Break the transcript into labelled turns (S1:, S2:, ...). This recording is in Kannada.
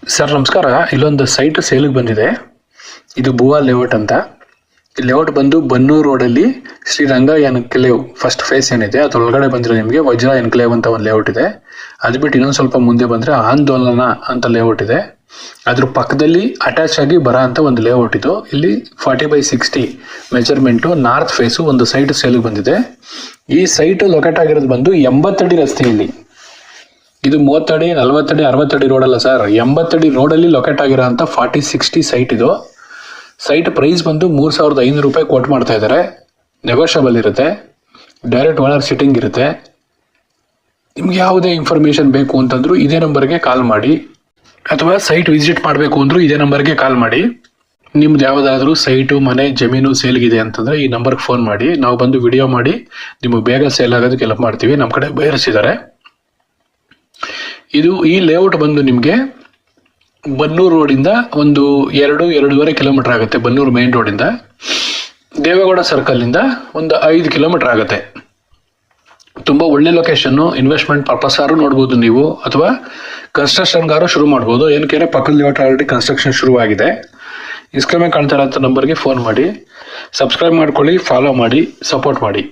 S1: ಸರ್ ನಮಸ್ಕಾರ. ಇಲ್ಲೊಂದು ಸೈಟ್ ಸೇಲಿಗೆ ಬಂದಿದೆ. ಇದು ಭುವಾ ಲೇಔಟ್ ಅಂತ. ಈ ಲೇಔಟ್ ಬಂದು ಬನ್ನೂರು ರೋಡಲ್ಲಿ ಶ್ರೀರಂಗ ಎನ್ಕ್ಲೇವ್ ಫಸ್ಟ್ ಫೇಸ್ ಏನಿದೆ ಅದ್ರೊಳಗಡೆ ಬಂದರೆ ನಿಮಗೆ ವಜ್ರ ಎನ್ಕ್ಲೇವ್ ಅಂತ ಒಂದು ಲೇಔಟ್ ಇದೆ. ಅದು ಬಿಟ್ಟು ಇನ್ನೊಂದು ಸ್ವಲ್ಪ ಮುಂದೆ ಬಂದರೆ ಆಂದೋಲನ ಅಂತ ಲೇಔಟ್ ಇದೆ. ಅದ್ರ ಪಕ್ಕದಲ್ಲಿ ಅಟ್ಯಾಚ್ ಆಗಿ ಬರೋ ಅಂತ ಒಂದು ಲೇಔಟ್ ಇದು. ಇಲ್ಲಿ 40/60 ಮೆಜರ್ಮೆಂಟು ನಾರ್ತ್ ಫೇಸು ಒಂದು ಸೈಟ್ ಸೇಲಿಗೆ ಬಂದಿದೆ. ಈ ಸೈಟ್ ಲೊಕೇಟ್ ಆಗಿರೋದು ಬಂದು 80 ಅಡಿ ರಸ್ತೆಯಲ್ಲಿ. ಇದು 30 ಅಡಿ 40 ಅಡಿ 60 ಅಡಿ ರೋಡ್ ಅಲ್ಲ ಸರ್, 80 ಅಡಿ ರೋಡಲ್ಲಿ ಲೊಕೇಟ್ ಆಗಿರೋ ಅಂತ 40/60 ಸೈಟ್ ಇದು. ಸೈಟ್ ಪ್ರೈಸ್ ಬಂದು 3,500 ರೂಪಾಯಿ ಕೋಟ್ ಮಾಡ್ತಾ ಇದ್ದಾರೆ. ನೆಗೋಷಿಯಬಲ್ ಇರುತ್ತೆ. ಡೈರೆಕ್ಟ್ ಓನರ್ ಸಿಟ್ಟಿಂಗ್ ಇರುತ್ತೆ. ನಿಮ್ಗೆ ಯಾವುದೇ ಇನ್ಫಾರ್ಮೇಷನ್ ಬೇಕು ಅಂತಂದ್ರೂ ಇದೇ ನಂಬರ್ಗೆ ಕಾಲ್ ಮಾಡಿ, ಅಥವಾ ಸೈಟ್ ವಿಸಿಟ್ ಮಾಡಬೇಕು ಅಂದ್ರೂ ಇದೇ ನಂಬರ್ಗೆ ಕಾಲ್ ಮಾಡಿ. ನಿಮ್ದು ಯಾವುದಾದ್ರೂ ಸೈಟು ಮನೆ ಜಮೀನು ಸೇಲ್ಗಿದೆ ಅಂತಂದರೆ ಈ ನಂಬರ್ಗೆ ಫೋನ್ ಮಾಡಿ, ನಾವು ಬಂದು ವಿಡಿಯೋ ಮಾಡಿ ನಿಮಗೆ ಬೇಗ ಸೇಲ್ ಆಗೋದಕ್ಕೆ ಹೆಲ್ಪ್ ಮಾಡ್ತೀವಿ. ನಮ್ಮ ಕಡೆ ಬಯರ್ಸ್ ಇದ್ದಾರೆ. ಈ ಲೇಔಟ್ ಬಂದು ನಿಮಗೆ ಬನ್ನೂರು ರೋಡಿಂದ ಒಂದು 2-2.5 ಕಿಲೋಮೀಟರ್ ಆಗುತ್ತೆ. ಬನ್ನೂರು ಮೇನ್ ರೋಡಿಂದ ದೇವೇಗೌಡ ಸರ್ಕಲ್ನಿಂದ ಒಂದು 5 ಕಿಲೋಮೀಟರ್ ಆಗುತ್ತೆ. ತುಂಬ ಒಳ್ಳೆ ಲೊಕೇಶನ್ನು. ಇನ್ವೆಸ್ಟ್ಮೆಂಟ್ ಪರ್ಪಸ್ ಆದ್ರೂ ನೋಡ್ಬೋದು ನೀವು, ಅಥವಾ ಕನ್ಸ್ಟ್ರಕ್ಷನ್ಗಾರು ಶುರು ಮಾಡ್ಬೋದು. ಏನಕ್ಕೆ ಪಕ್ಕದ ಲೇಔಟ್ ಆಲ್ರೆಡಿ ಕನ್ಸ್ಟ್ರಕ್ಷನ್ ಶುರುವಾಗಿದೆ. ಇಸ್ಕಮೆ ಕಾಣ್ತಾ ಇರೋಂಥ ನಂಬರ್ಗೆ ಫೋನ್ ಮಾಡಿ, ಸಬ್ಸ್ಕ್ರೈಬ್ ಮಾಡ್ಕೊಳ್ಳಿ, ಫಾಲೋ ಮಾಡಿ, ಸಪೋರ್ಟ್ ಮಾಡಿ.